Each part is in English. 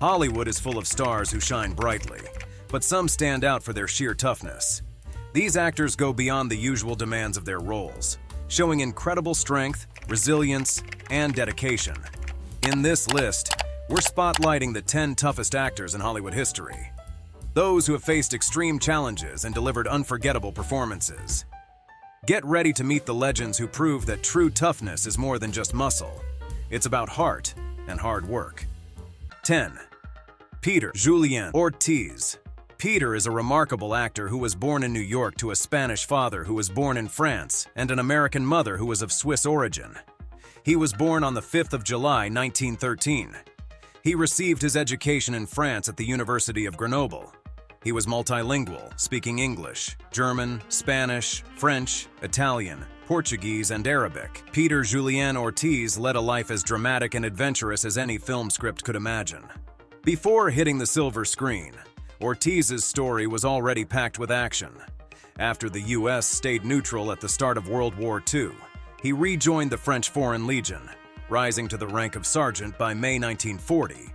Hollywood is full of stars who shine brightly, but some stand out for their sheer toughness. These actors go beyond the usual demands of their roles, showing incredible strength, resilience, and dedication. In this list, we're spotlighting the 10 toughest actors in Hollywood history. Those who have faced extreme challenges and delivered unforgettable performances. Get ready to meet the legends who prove that true toughness is more than just muscle. It's about heart and hard work. 10. Peter Julien Ortiz. Peter is a remarkable actor who was born in New York to a Spanish father who was born in France and an American mother who was of Swiss origin. He was born on the 5th of July, 1913. He received his education in France at the University of Grenoble. He was multilingual, speaking English, German, Spanish, French, Italian, Portuguese, and Arabic. Peter Julien Ortiz led a life as dramatic and adventurous as any film script could imagine. Before hitting the silver screen, Ortiz's story was already packed with action. After the U.S. stayed neutral at the start of World War II, he rejoined the French Foreign Legion, rising to the rank of sergeant by May 1940.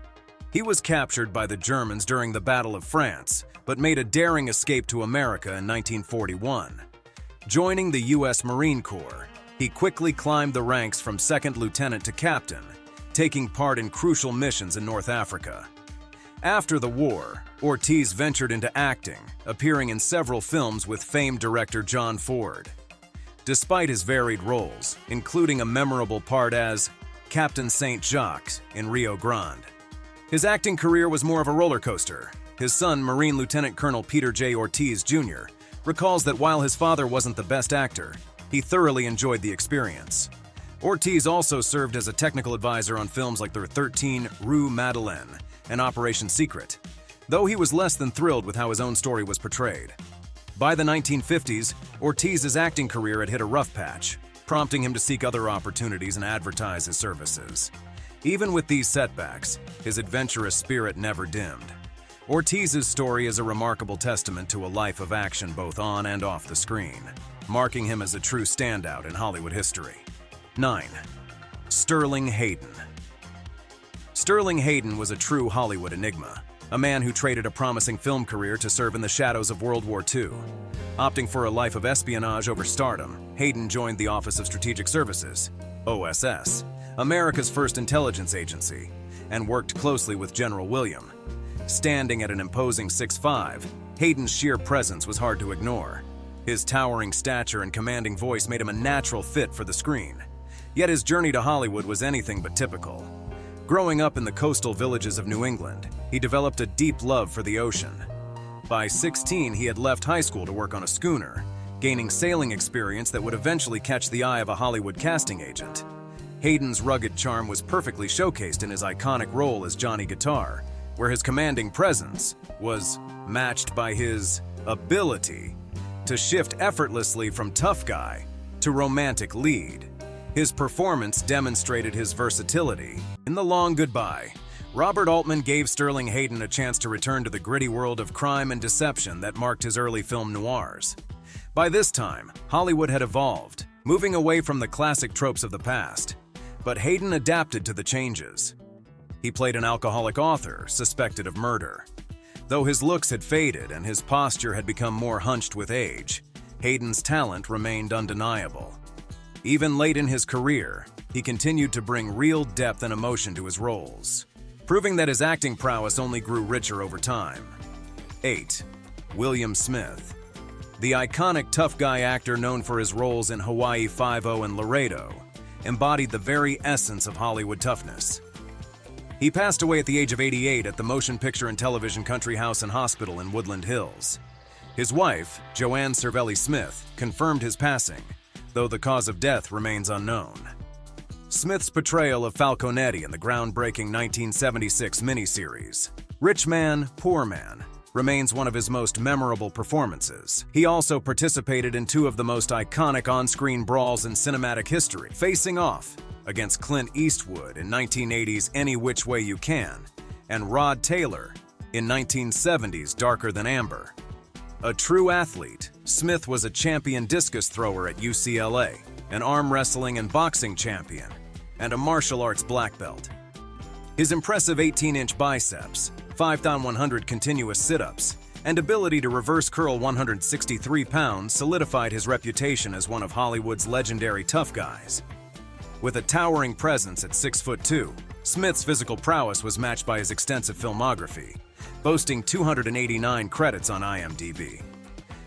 He was captured by the Germans during the Battle of France, but made a daring escape to America in 1941. Joining the U.S. Marine Corps, he quickly climbed the ranks from second lieutenant to captain, taking part in crucial missions in North Africa. After the war, Ortiz ventured into acting, appearing in several films with famed director John Ford. Despite his varied roles, including a memorable part as Captain St. Jacques in Rio Grande, his acting career was more of a roller coaster. His son, Marine Lieutenant Colonel Peter J. Ortiz, Jr., recalls that while his father wasn't the best actor, he thoroughly enjoyed the experience. Ortiz also served as a technical advisor on films like The 13 Rue Madeleine and Operation Secret, though he was less than thrilled with how his own story was portrayed. By the 1950s, Ortiz's acting career had hit a rough patch, prompting him to seek other opportunities and advertise his services. Even with these setbacks, his adventurous spirit never dimmed. Ortiz's story is a remarkable testament to a life of action both on and off the screen, marking him as a true standout in Hollywood history. 9. Sterling Hayden. Sterling Hayden was a true Hollywood enigma, a man who traded a promising film career to serve in the shadows of World War II. Opting for a life of espionage over stardom, Hayden joined the Office of Strategic Services, OSS, America's first intelligence agency, and worked closely with General William. Standing at an imposing 6'5", Hayden's sheer presence was hard to ignore. His towering stature and commanding voice made him a natural fit for the screen. Yet his journey to Hollywood was anything but typical. Growing up in the coastal villages of New England, he developed a deep love for the ocean. By 16, he had left high school to work on a schooner, gaining sailing experience that would eventually catch the eye of a Hollywood casting agent. Hayden's rugged charm was perfectly showcased in his iconic role as Johnny Guitar, where his commanding presence was matched by his ability to shift effortlessly from tough guy to romantic lead. His performance demonstrated his versatility. In The Long Goodbye, Robert Altman gave Sterling Hayden a chance to return to the gritty world of crime and deception that marked his early film noirs. By this time, Hollywood had evolved, moving away from the classic tropes of the past. But Hayden adapted to the changes. He played an alcoholic author suspected of murder. Though his looks had faded and his posture had become more hunched with age, Hayden's talent remained undeniable. Even late in his career, he continued to bring real depth and emotion to his roles, proving that his acting prowess only grew richer over time. 8. William Smith. The iconic tough guy actor known for his roles in Hawaii Five-0 and Laredo embodied the very essence of Hollywood toughness. He passed away at the age of 88 at the Motion Picture and Television Country House and Hospital in Woodland Hills. His wife, Joanne Cervelli Smith, confirmed his passing, though the cause of death remains unknown. Smith's portrayal of Falconetti in the groundbreaking 1976 miniseries, Rich Man, Poor Man, remains one of his most memorable performances. He also participated in two of the most iconic on-screen brawls in cinematic history, facing off against Clint Eastwood in 1980's Any Which Way You Can and Rod Taylor in 1970's Darker Than Amber. A true athlete, Smith was a champion discus thrower at UCLA, an arm wrestling and boxing champion, and a martial arts black belt. His impressive 18-inch biceps, 5,100 continuous sit-ups, and ability to reverse curl 163 pounds solidified his reputation as one of Hollywood's legendary tough guys. With a towering presence at 6'2", Smith's physical prowess was matched by his extensive filmography, boasting 289 credits on IMDb.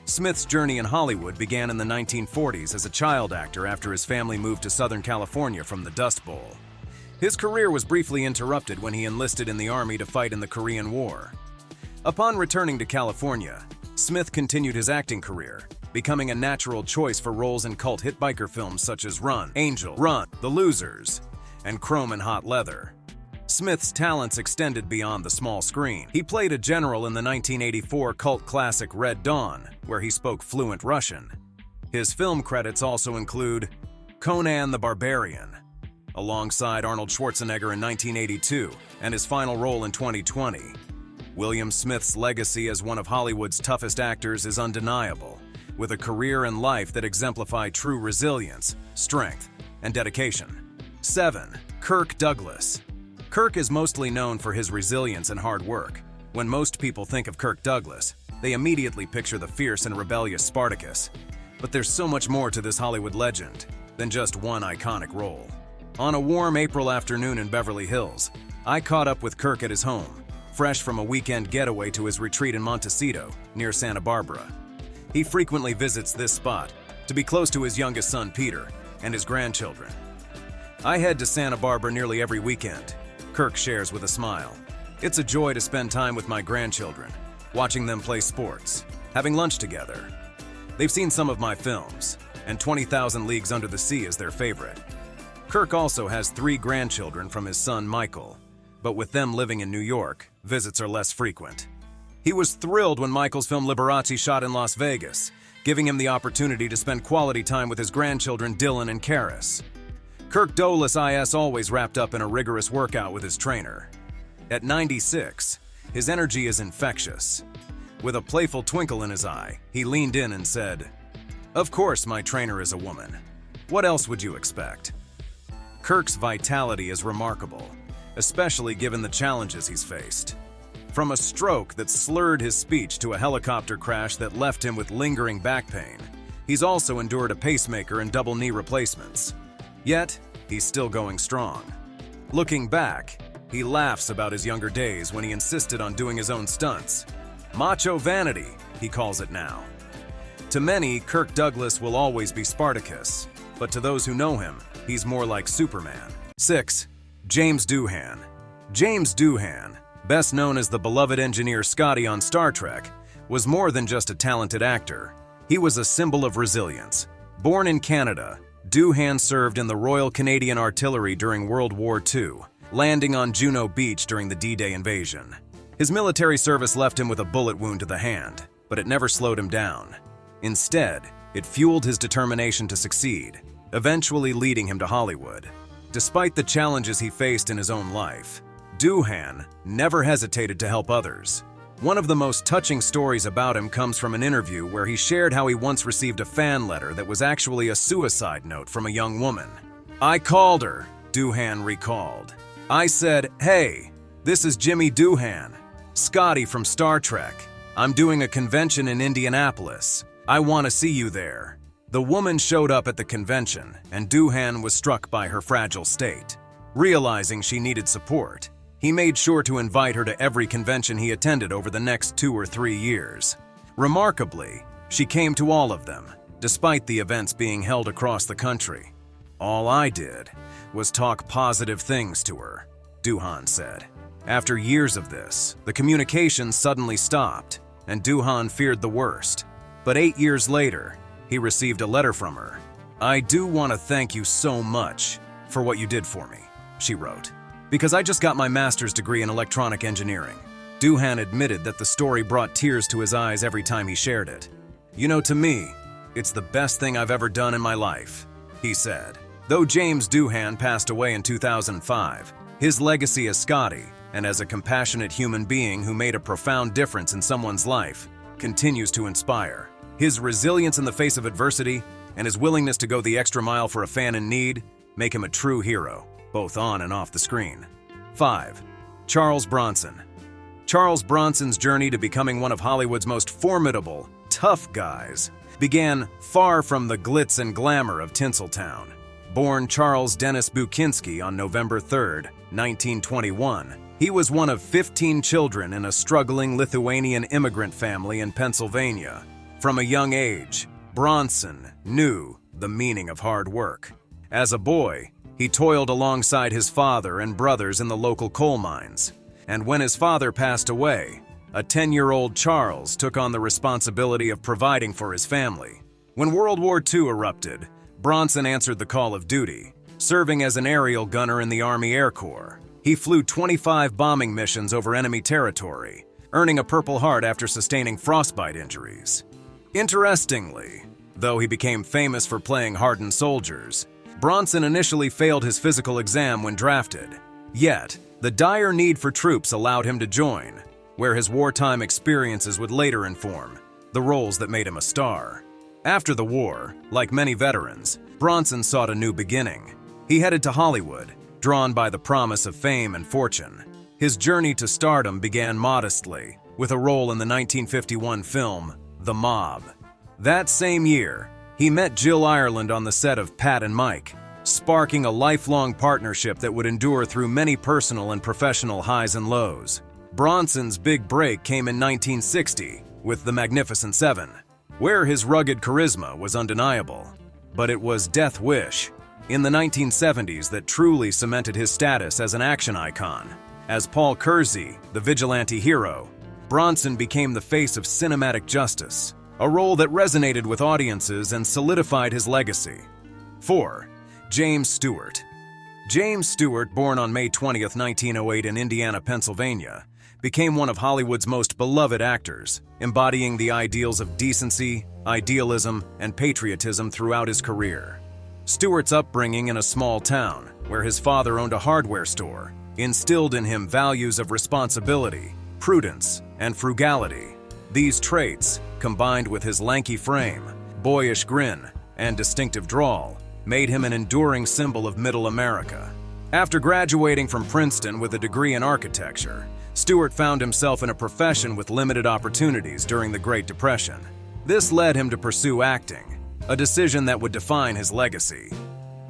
Smith's journey in Hollywood began in the 1940s as a child actor after his family moved to Southern California from the Dust Bowl. His career was briefly interrupted when he enlisted in the Army to fight in the Korean War. Upon returning to California, Smith continued his acting career, becoming a natural choice for roles in cult hit biker films such as Run, Angel, Run, The Losers, and Chrome and Hot Leather. Smith's talents extended beyond the small screen. He played a general in the 1984 cult classic Red Dawn, where he spoke fluent Russian. His film credits also include Conan the Barbarian, alongside Arnold Schwarzenegger in 1982, and his final role in 2020. William Smith's legacy as one of Hollywood's toughest actors is undeniable, with a career and life that exemplify true resilience, strength, and dedication. 7. Kirk Douglas. Kirk is mostly known for his resilience and hard work. When most people think of Kirk Douglas, they immediately picture the fierce and rebellious Spartacus. But there's so much more to this Hollywood legend than just one iconic role. On a warm April afternoon in Beverly Hills, I caught up with Kirk at his home, fresh from a weekend getaway to his retreat in Montecito, near Santa Barbara. He frequently visits this spot to be close to his youngest son, Peter, and his grandchildren. I head to Santa Barbara nearly every weekend, Kirk shares with a smile. It's a joy to spend time with my grandchildren, watching them play sports, having lunch together. They've seen some of my films, and 20,000 Leagues Under the Sea is their favorite. Kirk also has 3 grandchildren from his son, Michael, but with them living in New York, visits are less frequent. He was thrilled when Michael's film Liberace shot in Las Vegas, giving him the opportunity to spend quality time with his grandchildren Dylan and Karis. Kirk Douglas is always wrapped up in a rigorous workout with his trainer. At 96, his energy is infectious. With a playful twinkle in his eye, he leaned in and said, "Of course my trainer is a woman. What else would you expect?" Kirk's vitality is remarkable, especially given the challenges he's faced. From a stroke that slurred his speech to a helicopter crash that left him with lingering back pain, he's also endured a pacemaker and double knee replacements. Yet, he's still going strong. Looking back, he laughs about his younger days when he insisted on doing his own stunts. Macho vanity, he calls it now. To many, Kirk Douglas will always be Spartacus, but to those who know him, he's more like Superman. 6. James Doohan. James Doohan, best known as the beloved engineer Scotty on Star Trek, was more than just a talented actor. He was a symbol of resilience. Born in Canada, Doohan served in the Royal Canadian Artillery during World War II, landing on Juno Beach during the D-Day invasion. His military service left him with a bullet wound to the hand, but it never slowed him down. Instead, it fueled his determination to succeed, eventually leading him to Hollywood. Despite the challenges he faced in his own life, Doohan never hesitated to help others. One of the most touching stories about him comes from an interview where he shared how he once received a fan letter that was actually a suicide note from a young woman. "I called her," Doohan recalled. "I said, 'Hey, this is Jimmy Doohan, Scotty from Star Trek. I'm doing a convention in Indianapolis. I want to see you there.' The woman showed up at the convention, and Doohan was struck by her fragile state. Realizing she needed support, he made sure to invite her to every convention he attended over the next 2 or 3 years. Remarkably, she came to all of them, despite the events being held across the country. All I did was talk positive things to her," Doohan said. After years of this, the communication suddenly stopped, and Doohan feared the worst. But 8 years later, he received a letter from her. "I do want to thank you so much for what you did for me," she wrote, "because I just got my master's degree in electronic engineering." Doohan admitted that the story brought tears to his eyes every time he shared it. "You know, to me, it's the best thing I've ever done in my life," he said. Though James Doohan passed away in 2005, his legacy as Scotty, and as a compassionate human being who made a profound difference in someone's life, continues to inspire. His resilience in the face of adversity and his willingness to go the extra mile for a fan in need make him a true hero, both on and off the screen. 5. Charles Bronson. Charles Bronson's journey to becoming one of Hollywood's most formidable, tough guys began far from the glitz and glamour of Tinseltown. Born Charles Dennis Bukinski on November 3, 1921, he was one of 15 children in a struggling Lithuanian immigrant family in Pennsylvania. From a young age, Bronson knew the meaning of hard work. As a boy, he toiled alongside his father and brothers in the local coal mines. And when his father passed away, a 10-year-old Charles took on the responsibility of providing for his family. When World War II erupted, Bronson answered the call of duty, serving as an aerial gunner in the Army Air Corps. He flew 25 bombing missions over enemy territory, earning a Purple Heart after sustaining frostbite injuries. Interestingly, though he became famous for playing hardened soldiers, Bronson initially failed his physical exam when drafted. Yet, the dire need for troops allowed him to join, where his wartime experiences would later inform the roles that made him a star. After the war, like many veterans, Bronson sought a new beginning. He headed to Hollywood, drawn by the promise of fame and fortune. His journey to stardom began modestly, with a role in the 1951 film, The Mob. That same year, he met Jill Ireland on the set of Pat and Mike, sparking a lifelong partnership that would endure through many personal and professional highs and lows. Bronson's big break came in 1960 with The Magnificent Seven, where his rugged charisma was undeniable. But it was Death Wish in the 1970s that truly cemented his status as an action icon. As Paul Kersey, the vigilante hero, Bronson became the face of cinematic justice, a role that resonated with audiences and solidified his legacy. 4. James Stewart. James Stewart, born on May 20, 1908 in Indiana, Pennsylvania, became one of Hollywood's most beloved actors, embodying the ideals of decency, idealism, and patriotism throughout his career. Stewart's upbringing in a small town, where his father owned a hardware store, instilled in him values of responsibility, prudence, and frugality. These traits, combined with his lanky frame, boyish grin, and distinctive drawl, made him an enduring symbol of Middle America. After graduating from Princeton with a degree in architecture, Stewart found himself in a profession with limited opportunities during the Great Depression. This led him to pursue acting, a decision that would define his legacy.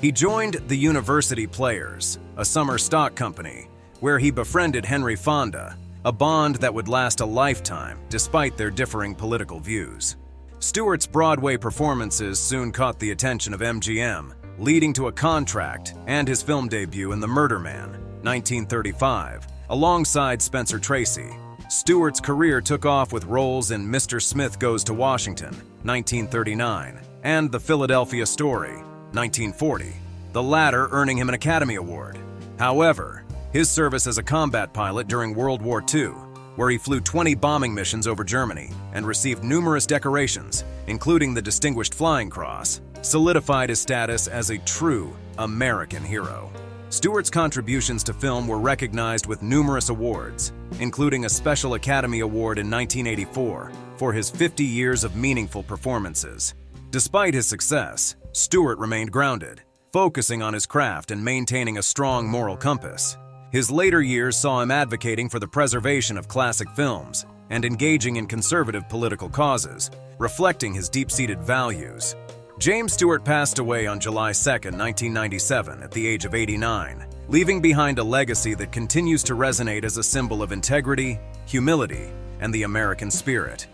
He joined the University Players, a summer stock company, where he befriended Henry Fonda, a bond that would last a lifetime despite their differing political views. Stewart's Broadway performances soon caught the attention of MGM, leading to a contract and his film debut in The Murder Man, 1935, alongside Spencer Tracy. Stewart's career took off with roles in Mr. Smith Goes to Washington, 1939, and The Philadelphia Story, 1940, the latter earning him an Academy Award. However, his service as a combat pilot during World War II, where he flew 20 bombing missions over Germany and received numerous decorations, including the Distinguished Flying Cross, solidified his status as a true American hero. Stewart's contributions to film were recognized with numerous awards, including a Special Academy Award in 1984 for his 50 years of meaningful performances. Despite his success, Stewart remained grounded, focusing on his craft and maintaining a strong moral compass. His later years saw him advocating for the preservation of classic films and engaging in conservative political causes, reflecting his deep-seated values. James Stewart passed away on July 2, 1997, at the age of 89, leaving behind a legacy that continues to resonate as a symbol of integrity, humility, and the American spirit.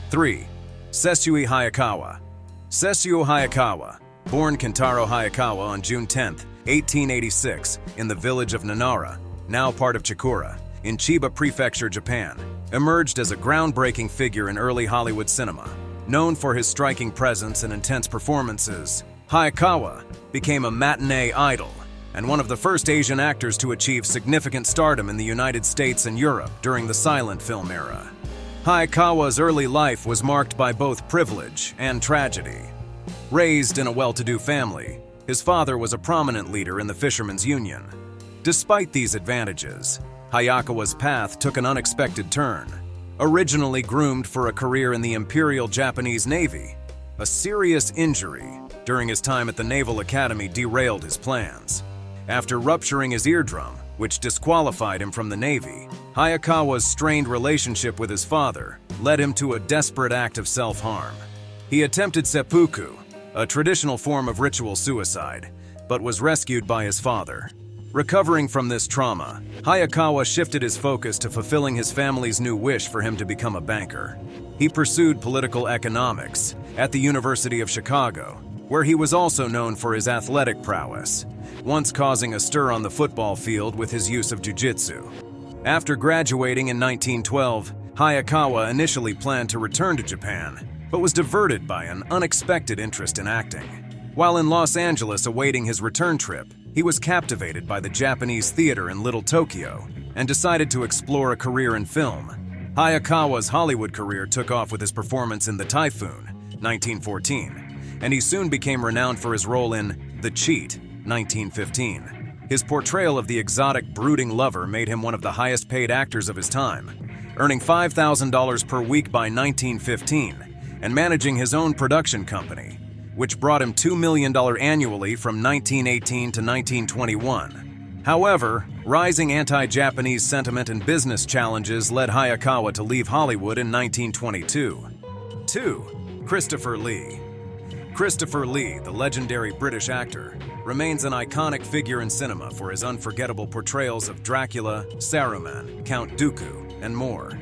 3. Sessue Hayakawa. Sessue Hayakawa, born Kentaro Hayakawa on June 10, 1886, in the village of Nanara, now part of Chikura, in Chiba Prefecture, Japan, emerged as a groundbreaking figure in early Hollywood cinema. Known for his striking presence and intense performances, Hayakawa became a matinee idol and one of the first Asian actors to achieve significant stardom in the United States and Europe during the silent film era. Hayakawa's early life was marked by both privilege and tragedy. Raised in a well-to-do family, his father was a prominent leader in the Fishermen's Union. Despite these advantages, Hayakawa's path took an unexpected turn. Originally groomed for a career in the Imperial Japanese Navy, a serious injury during his time at the Naval Academy derailed his plans. After rupturing his eardrum, which disqualified him from the Navy. Hayakawa's strained relationship with his father led him to a desperate act of self-harm. He attempted seppuku, a traditional form of ritual suicide, but was rescued by his father. Recovering from this trauma, Hayakawa shifted his focus to fulfilling his family's new wish for him to become a banker. He pursued political economics at the University of Chicago, where he was also known for his athletic prowess, once causing a stir on the football field with his use of jiu-jitsu. After graduating in 1912, Hayakawa initially planned to return to Japan, but was diverted by an unexpected interest in acting. While in Los Angeles awaiting his return trip, he was captivated by the Japanese theater in Little Tokyo and decided to explore a career in film. Hayakawa's Hollywood career took off with his performance in The Typhoon, 1914, and he soon became renowned for his role in The Cheat, 1915. His portrayal of the exotic, brooding lover made him one of the highest-paid actors of his time, earning $5,000 per week by 1915 and managing his own production company, which brought him $2 million annually from 1918 to 1921. However, rising anti-Japanese sentiment and business challenges led Hayakawa to leave Hollywood in 1922. 2. Christopher Lee. Christopher Lee, the legendary British actor, remains an iconic figure in cinema for his unforgettable portrayals of Dracula, Saruman, Count Dooku, and more.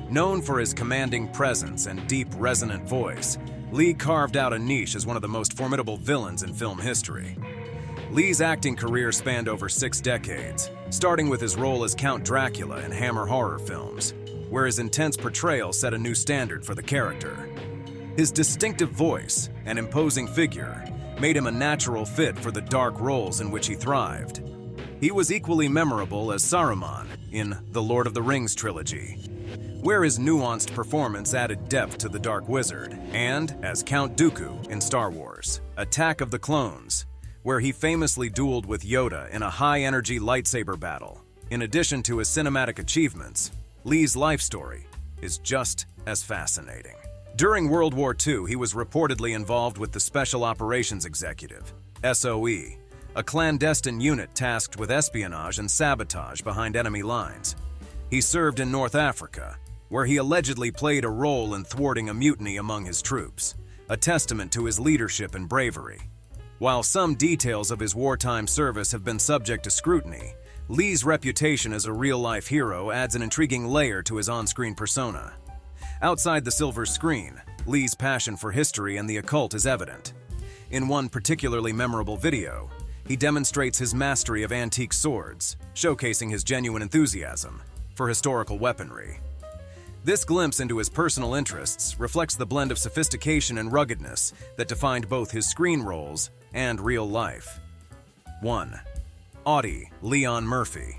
Known for his commanding presence and deep, resonant voice, Lee carved out a niche as one of the most formidable villains in film history. Lee's acting career spanned over 6 decades, starting with his role as Count Dracula in Hammer horror films, where his intense portrayal set a new standard for the character. His distinctive voice and imposing figure made him a natural fit for the dark roles in which he thrived. He was equally memorable as Saruman in the Lord of the Rings trilogy, where his nuanced performance added depth to the Dark Wizard, and as Count Dooku in Star Wars, Attack of the Clones, where he famously dueled with Yoda in a high-energy lightsaber battle. In addition to his cinematic achievements, Lee's life story is just as fascinating. During World War II, he was reportedly involved with the Special Operations Executive, SOE, a clandestine unit tasked with espionage and sabotage behind enemy lines. He served in North Africa, where he allegedly played a role in thwarting a mutiny among his troops, a testament to his leadership and bravery. While some details of his wartime service have been subject to scrutiny, Lee's reputation as a real-life hero adds an intriguing layer to his on-screen persona. Outside the silver screen, Lee's passion for history and the occult is evident. In one particularly memorable video, he demonstrates his mastery of antique swords, showcasing his genuine enthusiasm for historical weaponry. This glimpse into his personal interests reflects the blend of sophistication and ruggedness that defined both his screen roles and real life. 1. Audie Leon Murphy.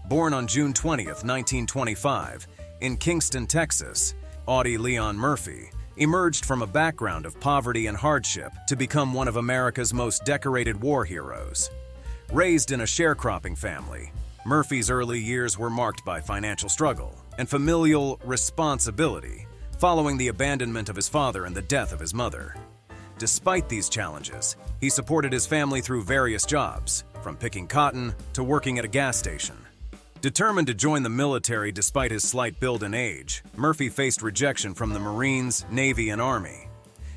Born on June 20, 1925, in Kingston, Texas, Audie Leon Murphy emerged from a background of poverty and hardship to become one of America's most decorated war heroes. Raised in a sharecropping family, Murphy's early years were marked by financial struggle and familial responsibility following the abandonment of his father and the death of his mother. Despite these challenges, he supported his family through various jobs, from picking cotton to working at a gas station. Determined to join the military despite his slight build and age, Murphy faced rejection from the Marines, Navy, and Army.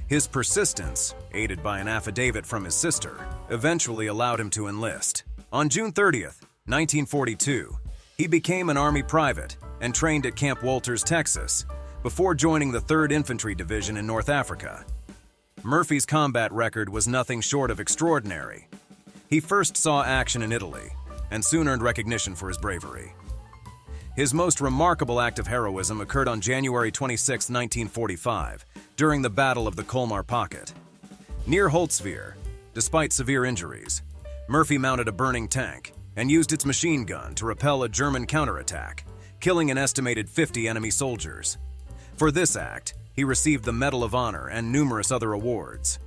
His persistence, aided by an affidavit from his sister, eventually allowed him to enlist. On June 30, 1942, he became an Army private and trained at Camp Walters, Texas, before joining the 3rd Infantry Division in North Africa. Murphy's combat record was nothing short of extraordinary. He first saw action in Italy, and soon earned recognition for his bravery. His most remarkable act of heroism occurred on January 26, 1945, during the Battle of the Colmar Pocket. Near Holtzwihr, despite severe injuries, Murphy mounted a burning tank and used its machine gun to repel a German counterattack, killing an estimated 50 enemy soldiers. For this act, he received the Medal of Honor and numerous other awards.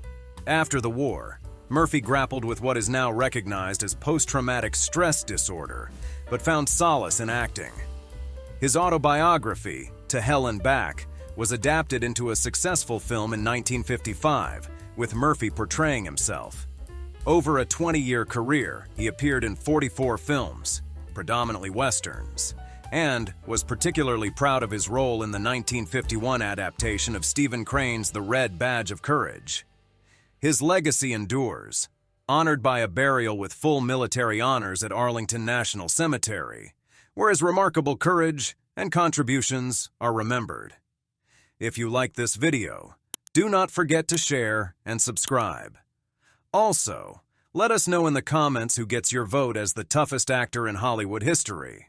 After the war, Murphy grappled with what is now recognized as post-traumatic stress disorder, but found solace in acting. His autobiography, To Hell and Back, was adapted into a successful film in 1955, with Murphy portraying himself. Over a 20-year career, he appeared in 44 films, predominantly westerns, and was particularly proud of his role in the 1951 adaptation of Stephen Crane's The Red Badge of Courage. His legacy endures, honored by a burial with full military honors at Arlington National Cemetery, where his remarkable courage and contributions are remembered. If you like this video, do not forget to share and subscribe. Also, let us know in the comments who gets your vote as the toughest actor in Hollywood history.